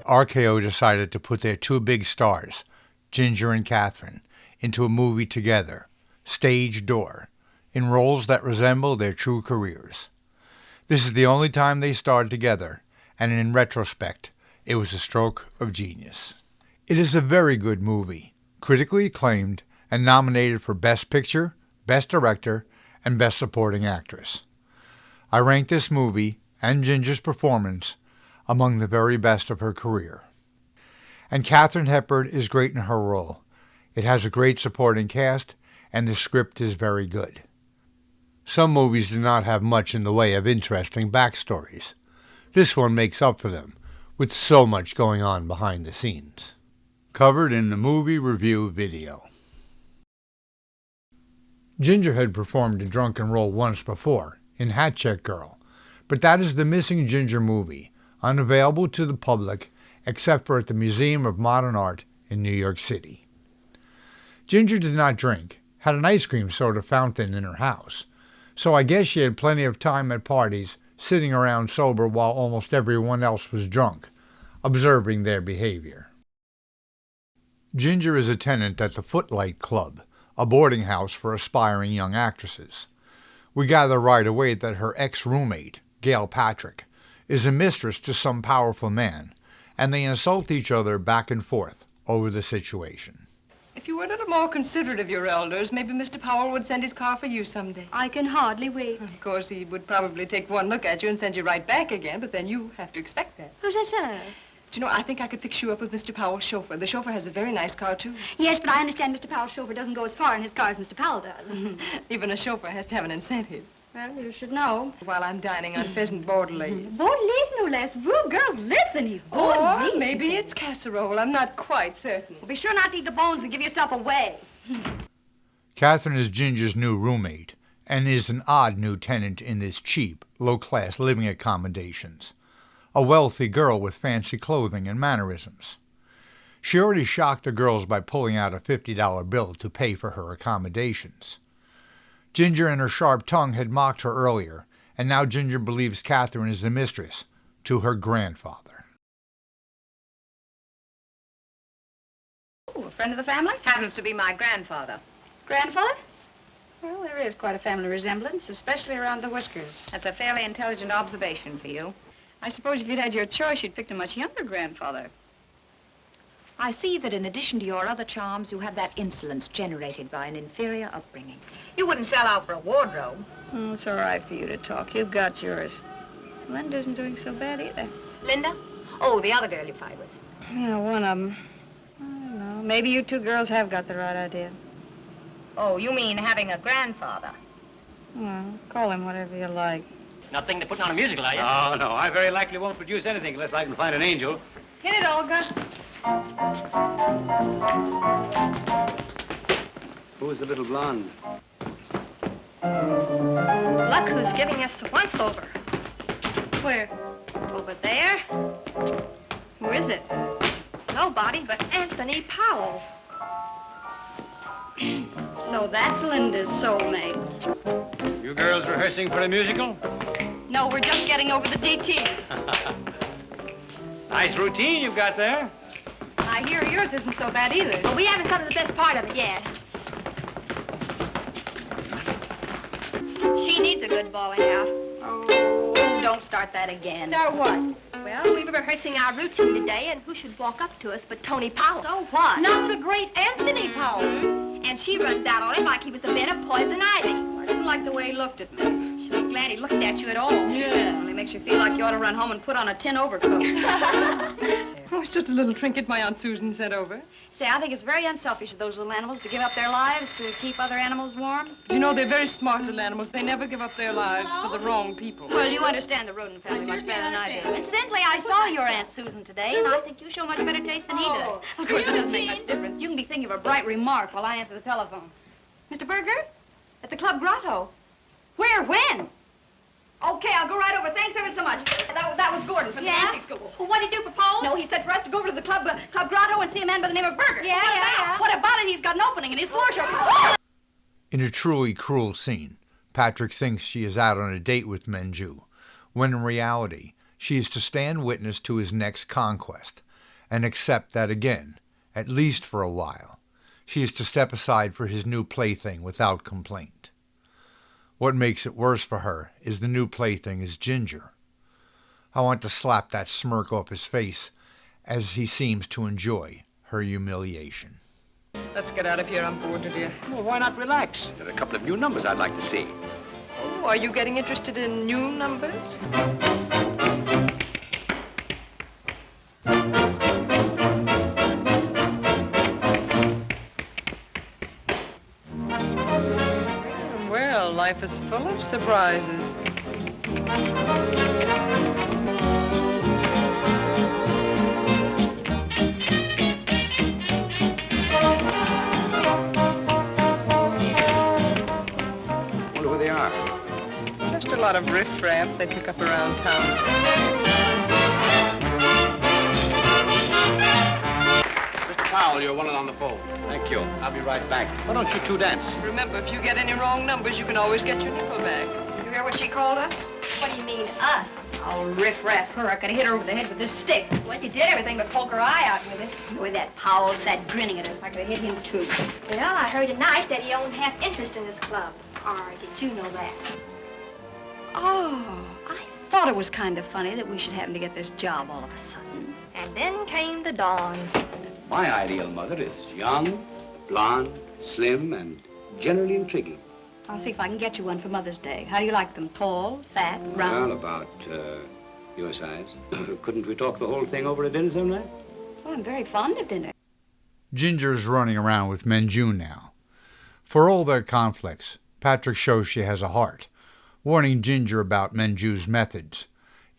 RKO decided to put their two big stars, Ginger and Katharine, into a movie together, Stage Door, in roles that resemble their true careers. This is the only time they starred together, and in retrospect, it was a stroke of genius. It is a very good movie, critically acclaimed, and nominated for Best Picture, Best Director, and Best Supporting Actress. I rank this movie, and Ginger's performance, among the very best of her career. And Katharine Hepburn is great in her role. It has a great supporting cast, and the script is very good. Some movies do not have much in the way of interesting backstories. This one makes up for them, with so much going on behind the scenes. Covered in the movie review video. Ginger had performed a drunken role once before, in Hat Check Girl, but that is the Missing Ginger movie, unavailable to the public except for at the Museum of Modern Art in New York City. Ginger did not drink, had an ice cream soda fountain in her house, so I guess she had plenty of time at parties sitting around sober while almost everyone else was drunk, observing their behavior. Ginger is a tenant at the Footlight Club, a boarding house for aspiring young actresses. We gather right away that her ex-roommate, Gail Patrick, is a mistress to some powerful man, and they insult each other back and forth over the situation. If you were a little more considerate of your elders, maybe Mr. Powell would send his car for you someday. I can hardly wait. Of course, he would probably take one look at you and send you right back again, but then you have to expect that. Who's that, sir? Do you know, I think I could fix you up with Mr. Powell's chauffeur. The chauffeur has a very nice car, too. Yes, but I understand Mr. Powell's chauffeur doesn't go as far in his car as Mr. Powell does. Even a chauffeur has to have an incentive. Well, you should know. While I'm dining on pheasant bordelaise. Bordelaise, no less. Rude girls, listen, he's bordelaise. Or maybe it's casserole. I'm not quite certain. Well, be sure not to eat the bones and give yourself away. Katharine is Ginger's new roommate, and is an odd new tenant in this cheap, low-class living accommodations. A wealthy girl with fancy clothing and mannerisms. She already shocked the girls by pulling out a $50 bill to pay for her accommodations. Ginger and her sharp tongue had mocked her earlier, and now Ginger believes Katharine is the mistress to her grandfather. Oh, a friend of the family? Happens to be my grandfather. Grandfather? Well, there is quite a family resemblance, especially around the whiskers. That's a fairly intelligent observation for you. I suppose if you'd had your choice, you'd picked a much younger grandfather. I see that in addition to your other charms, you have that insolence generated by an inferior upbringing. You wouldn't sell out for a wardrobe. Oh, it's all right for you to talk. You've got yours. Linda isn't doing so bad either. Linda? Oh, the other girl you fight with. Yeah, one of them. I don't know. Maybe you two girls have got the right idea. Oh, you mean having a grandfather? Well, call him whatever you like. Not thinking of putting on a musical, are you? Oh, no. I very likely won't produce anything unless I can find an angel. Hit it, Olga. Who's the little blonde? Look who's giving us the once-over. Where? Over there. Who is it? Nobody but Anthony Powell. So that's Linda's soulmate. You girls rehearsing for a musical? No, we're just getting over the DTs. Nice routine you've got there. I hear yours isn't so bad either. Well, we haven't come to the best part of it yet. She needs a good bawling out. Oh, Don't start that again. start what? Well, we were rehearsing our routine today, and who should walk up to us but Tony Powell? So what? Not the great Anthony Powell. And she runs out on him like he was a bed of poison ivy. I didn't like the way he looked at me. She'll be glad he looked at you at all. Yeah. Only makes you feel like you ought to run home and put on a tin overcoat. Oh, it's just a little trinket my Aunt Susan sent over. Say, I think it's very unselfish of those little animals to give up their lives to keep other animals warm. But you know, they're very smart little animals. They never give up their lives for the wrong people. Well, you understand the rodent family much better than I do. Incidentally, I saw your Aunt Susan today, and I think you show much better taste than he does. Of course, it doesn't make much difference. You can be thinking of a bright remark while I answer the telephone. Mr. Berger? At the Club Grotto. Where? When? Okay, I'll go right over. Thanks ever so much. That was Gordon from the dancing school. Well, what did he do, propose? No, he said for us to go over to the Club Grotto and see a man by the name of Berger. Yeah. What about it? He's got an opening in his floor shirt. In a truly cruel scene, Patrick thinks she is out on a date with Menju, when in reality, she is to stand witness to his next conquest, and accept that again, at least for a while, she is to step aside for his new plaything without complaint. What makes it worse for her is the new plaything is Ginger. I want to slap that smirk off his face as he seems to enjoy her humiliation. Let's get out of here. I'm bored to death. Well, why not relax? There are a couple of new numbers I'd like to see. Oh, are you getting interested in new numbers? Well, life is full of surprises. Wonder where they are. Just a lot of riffraff they pick up around town. Mr. Powell, you're one on the phone. Thank you. I'll be right back. Why don't you two dance? Remember, if you get any wrong numbers, you can always get your nickel back. You hear what she called us? What do you mean, us? Oh, riff-raff her. I could have hit her over the head with this stick. Well, you did everything but poke her eye out with it. With that Powell sat grinning at us. I could have hit him, too. Well, I heard tonight that he owned half interest in this club. Or did you know that? Oh, I thought it was kind of funny that we should happen to get this job all of a sudden. And then came the dawn. My ideal mother is young, blonde, slim, and generally intriguing. I'll see if I can get you one for Mother's Day. How do you like them? Tall, fat, Well, round? about your size. Couldn't we talk the whole thing over at dinner some night? Well, I'm very fond of dinner. Ginger is running around with Menju now. For all their conflicts, Patrick shows she has a heart, warning Ginger about Menju's methods,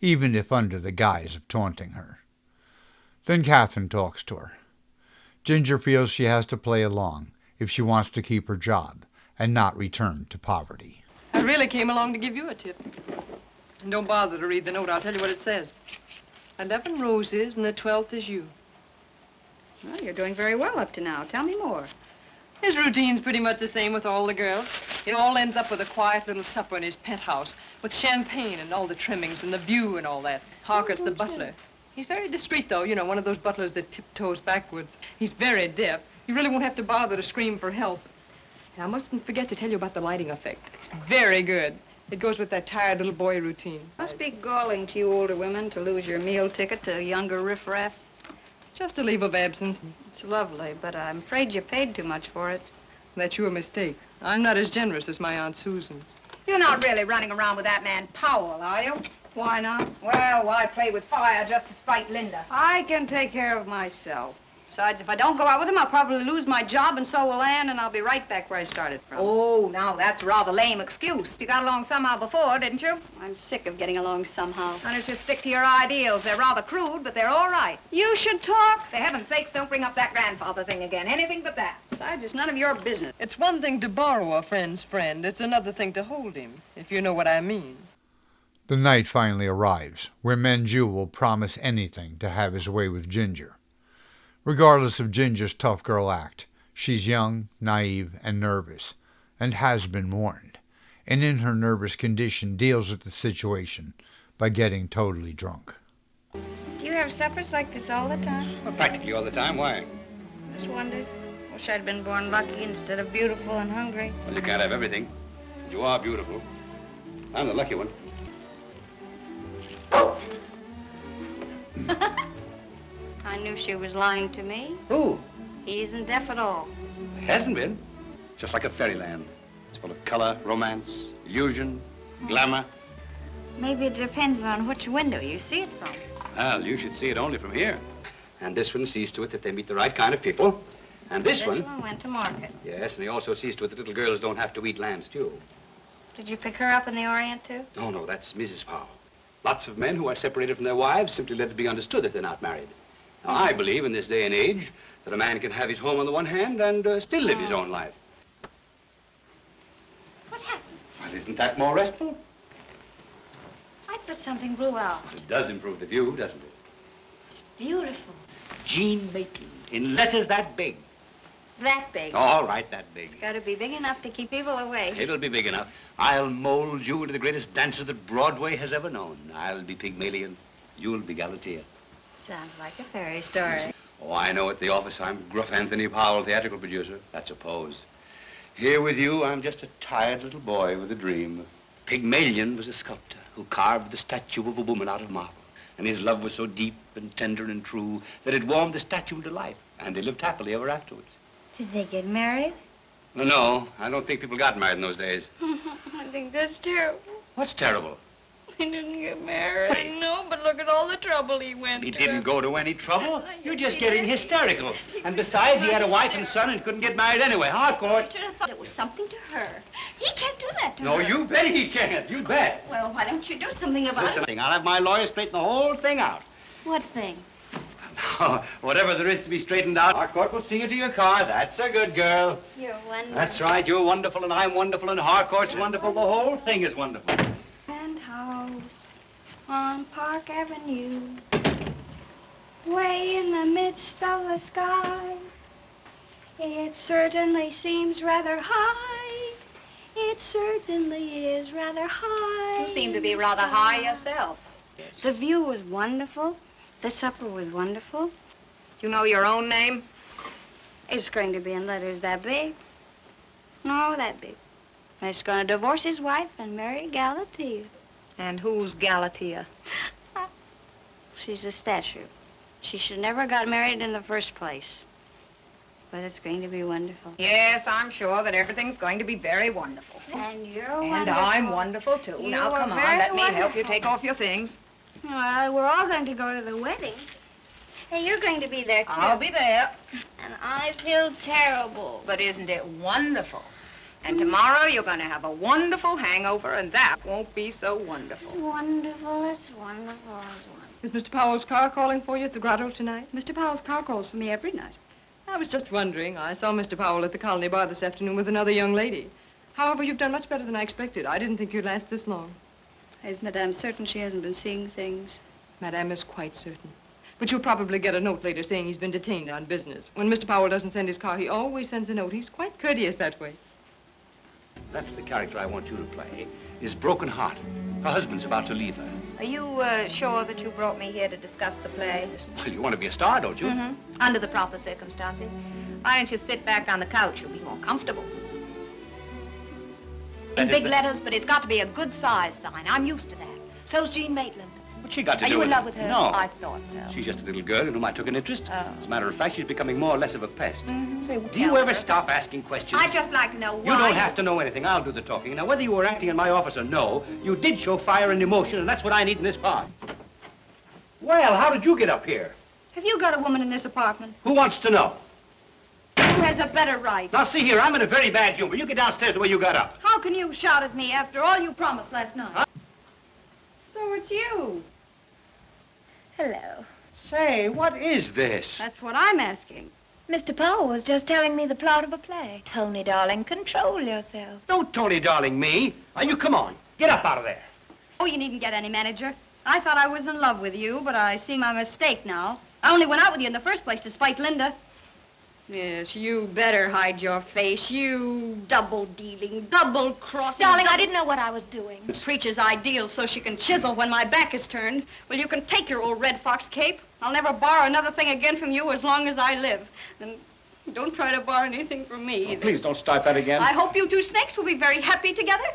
even if under the guise of taunting her. Then Katharine talks to her. Ginger feels she has to play along if she wants to keep her job and not return to poverty. I really came along to give you a tip. And don't bother to read the note. I'll tell you what it says. 11 roses and the 12th is you. Well, you're doing very well up to now. Tell me more. His routine's pretty much the same with all the girls. It all ends up with a quiet little supper in his penthouse with champagne and all the trimmings and the view and all that. Harker's the butler. He's very discreet, though. You know, one of those butlers that tiptoes backwards. He's very deaf. You really won't have to bother to scream for help. And I mustn't forget to tell you about the lighting effect. It's very good. It goes with that tired little boy routine. Must be galling to you older women to lose your meal ticket to younger riffraff. Just a leave of absence. It's lovely, but I'm afraid you paid too much for it. That's your mistake. I'm not as generous as my Aunt Susan. You're not really running around with that man Powell, are you? Why not? Well, why play with fire just to spite Linda? I can take care of myself. Besides, if I don't go out with him, I'll probably lose my job, and so will Ann, and I'll be right back where I started from. Oh, now that's a rather lame excuse. You got along somehow before, didn't you? I'm sick of getting along somehow. Why don't you stick to your ideals? They're rather crude, but they're all right. You should talk. For heaven's sakes, don't bring up that grandfather thing again. Anything but that. Besides, it's none of your business. It's one thing to borrow a friend's friend. It's another thing to hold him, if you know what I mean. The night finally arrives, where Menju will promise anything to have his way with Ginger. Regardless of Ginger's tough girl act, she's young, naive, and nervous, and has been warned, and in her nervous condition deals with the situation by getting totally drunk. Do you have suppers like this all the time? Well, practically all the time. Why? Just wondered. Wish I'd been born lucky instead of beautiful and hungry. Well, you can't have everything. You are beautiful. I'm the lucky one. I knew she was lying to me. Who? He isn't deaf at all. It hasn't been. Just like a fairyland. It's full of color, romance, illusion, glamour. Maybe it depends on which window you see it from. Well, you should see it only from here. And this one sees to it that they meet the right kind of people. And this one went to market. Yes, and he also sees to it that little girls don't have to eat lamb stew. Did you pick her up in the Orient, too? No, no, that's Mrs. Powell. Lots of men who are separated from their wives simply let it be understood that they're not married. Now, I believe in this day and age that a man can have his home on the one hand and still live his own life. What happened? Well, isn't that more restful? I thought something blew out. It does improve the view, doesn't it? It's beautiful. Jean Maitland, in letters that big. That big. All right, that big. It's got to be big enough to keep people away. It'll be big enough. I'll mold you into the greatest dancer that Broadway has ever known. I'll be Pygmalion. You'll be Galatea. Sounds like a fairy story. Oh, I know at the office I'm Gruff Anthony Powell, theatrical producer. That's a pose. Here with you, I'm just a tired little boy with a dream. Pygmalion was a sculptor who carved the statue of a woman out of marble. And his love was so deep and tender and true that it warmed the statue into life. And they lived happily ever afterwards. Did they get married? No, I don't think people got married in those days. I think that's terrible. What's terrible? He didn't get married. I know, but look at all the trouble he went He to. didn't go to any trouble. You're just getting hysterical. And besides, he had a wife and son and couldn't get married anyway. Harcourt. I should have thought it was something to her. He can't do that to her. No, you bet he can't. You bet. Well, why don't you do something about Listen, I'll have my lawyer straighten the whole thing out. it? What thing? Whatever there is to be straightened out, Harcourt will see you to your car. That's a good girl. You're wonderful. That's right. You're wonderful, and I'm wonderful, and Harcourt's wonderful. The whole thing is wonderful. And house on Park Avenue, way in the midst of the sky. It certainly seems rather high. It certainly is rather high. You seem to be rather high yourself. The view was wonderful. The supper was wonderful. Do you know your own name? It's going to be in letters that big. No, that big. He's going to divorce his wife and marry Galatea. And who's Galatea? She's a statue. She should never have got married in the first place. But it's going to be wonderful. Yes, I'm sure that everything's going to be very wonderful. And you're And wonderful. I'm wonderful, too. You Now, are come on, very let me help you wonderful. take off your things. Well, we're all going to go to the wedding. Hey, you're going to be there, too. I'll be there. And I feel terrible. But isn't it wonderful? And tomorrow you're going to have a wonderful hangover, and that won't be so wonderful. Wonderful, it's wonderful, it's wonderful. Is Mr. Powell's car calling for you at the grotto tonight? Mr. Powell's car calls for me every night. I was just wondering. I saw Mr. Powell at the Colony Bar this afternoon with another young lady. However, you've done much better than I expected. I didn't think you'd last this long. Is Madame certain she hasn't been seeing things? Madame is quite certain. But you'll probably get a note later saying he's been detained on business. When Mr. Powell doesn't send his car, he always sends a note. He's quite courteous that way. That's the character I want you to play, is broken heart. Her husband's about to leave her. Are you sure that you brought me here to discuss the play? Well, you want to be a star, don't you? Mm-hmm. Under the proper circumstances. Why don't you sit back on the couch? You'll be more comfortable. In big letters, but it's got to be a good size sign. I'm used to that. So's Jean Maitland. What's she got to Are do you with in it? love with her? No. I thought so. She's just a little girl in whom I took an interest. Oh. As a matter of fact, she's becoming more or less of a pest. Mm-hmm. Say, do you ever stop asking questions? I'd just like to know why. You don't have to know anything. I'll do the talking. Now, whether you were acting in my office or no, you did show fire and emotion, and that's what I need in this part. Well, how did you get up here? Have you got a woman in this apartment? Who wants to know? Who has a better right? Now, see here, I'm in a very bad humor. You get downstairs the way you got up. How can you shout at me after all you promised last night? Huh? So it's you. Hello. Say, what is this? That's what I'm asking. Mr. Powell was just telling me the plot of a play. Tony, darling, control yourself. Don't Tony darling me. Now, you come on. Get up out of there. Oh, you needn't get any manager. I thought I was in love with you, but I see my mistake now. I only went out with you in the first place to spite Linda. Yes, you better hide your face. You double-dealing, double-crossing... Darling, I didn't know what I was doing. Preaches ideals so she can chisel when my back is turned. Well, you can take your old Red Fox cape. I'll never borrow another thing again from you as long as I live. And don't try to borrow anything from me either. Please don't start that again. I hope you two snakes will be very happy together.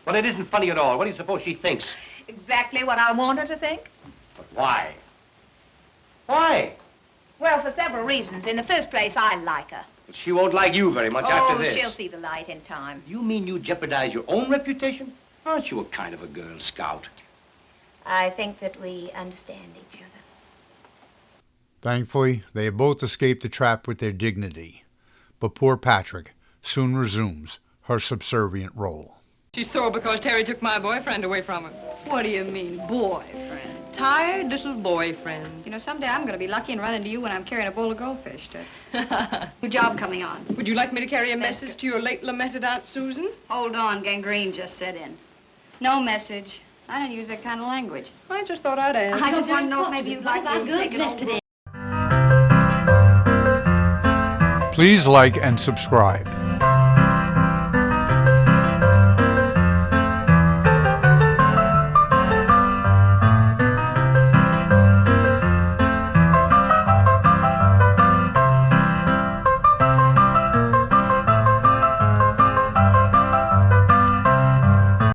Well, it isn't funny at all. What do you suppose she thinks? Exactly what I want her to think. But why? Why? Well, for several reasons. In the first place, I like her. But she won't like you very much after this. She'll see the light in time. You mean you jeopardize your own reputation? Aren't you a kind of a Girl Scout? I think that we understand each other. Thankfully, they have both escaped the trap with their dignity. But poor Patrick soon resumes her subservient role. She's sore because Terry took my boyfriend away from her. What do you mean, boyfriend? Tired little boyfriend. You know, someday I'm going to be lucky and run into you when I'm carrying a bowl of goldfish. New job coming on. Would you like me to carry a message to your late lamented Aunt Susan? Hold on, gangrene just set in. No message. I don't use that kind of language. I just thought I'd ask. I just want to know if maybe you'd like to take it over. Please like and subscribe.